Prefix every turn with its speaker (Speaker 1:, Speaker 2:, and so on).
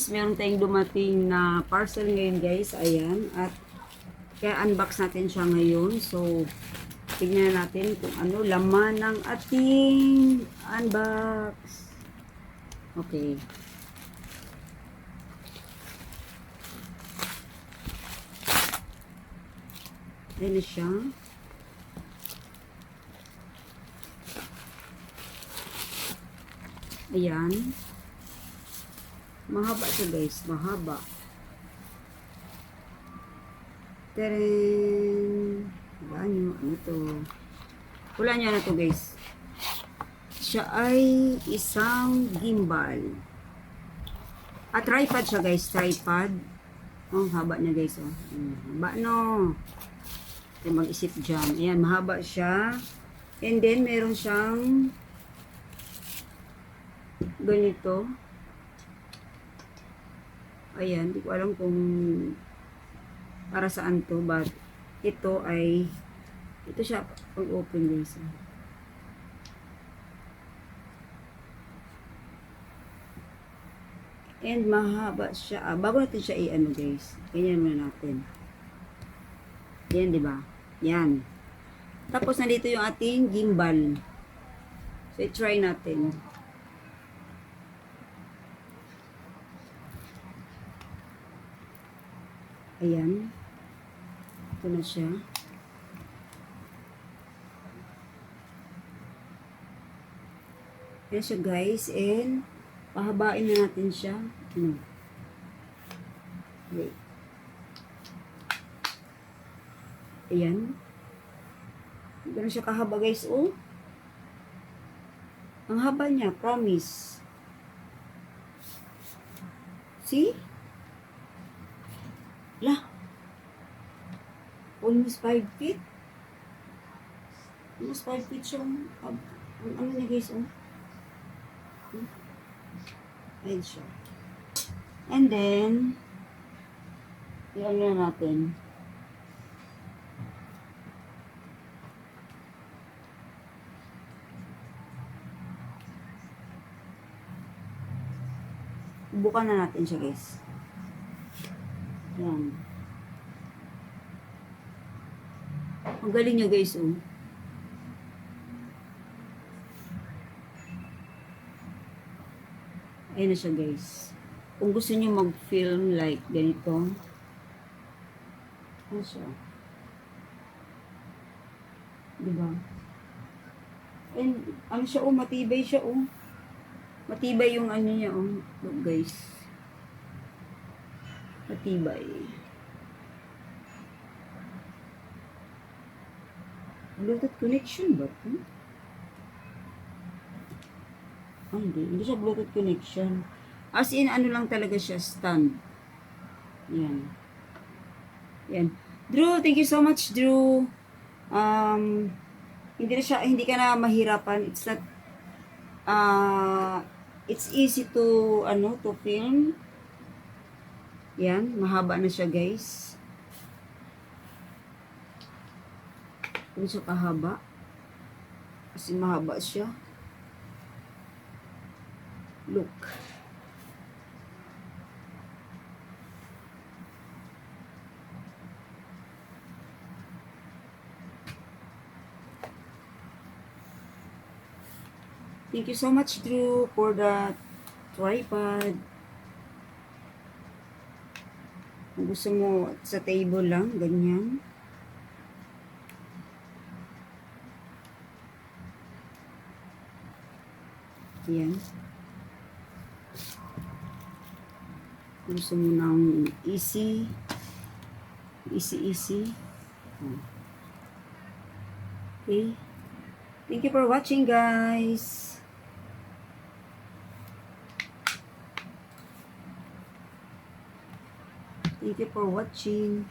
Speaker 1: guys, meron tayong dumating na parcel ngayon guys. Ayan. At kaya unbox natin siya ngayon. So, tignan natin kung ano laman ng ating unbox. Okay. Ayan na siya. Ayan. Mahaba siya guys. Mahaba. Teren. Wala nyo. Ano to? Wala nyo na to guys. Siya ay isang gimbal. At tripod siya guys. Tripod. Oh, haba niya guys. Oh. Haba no. Kaya mag-isip dyan. Ayan, mahaba siya. And then, meron siyang ganito. Ayan, di ko alam kung para saan to, but ito ay, ito siya pag-open guys. And mahaba siya. Bago natin siya i-ano guys. Ganyan muna natin. Yan, di ba? Yan. Tapos, nandito yung ating gimbal. So, i-try natin. Ayan. Ito na siya. Ayan siya, guys. And, pahabain na natin siya. Ano? Wait. Ayan. Ganun siya kahaba guys. Oh. Ang haba niya. Promise. See? Lah. Almost 5 feet. Almost 5 feet siya. Ano niya guys. Oh. Ayan siya. And then, iyan na natin. Bukan na natin siya guys. Yan. Ang galing niya guys oh. Ayan na siya guys. Kung gusto niyo mag-film like ganito. Ano siya? Diba? And ano siya oh, matibay siya oh. Matibay yung ano niya, oh. Look, guys. Matibay. Bluetooth connection ba ito? Oh, hindi. Hindi siya Bluetooth connection. As in, ano lang talaga siya, stand. Yan. Yan. Drew, thank you so much, Drew. Hindi ka na mahirapan. It's easy to to film. Yan, mahaba na siya guys. Kung siya kahaba. Kasi mahaba siya. Look. Thank you so much, Drew, for the tripod. Kung gusto mo sa table lang, ganyan. Yan. Kung gusto mo ng easy. Okay. Thank you for watching, guys. Thank you for watching.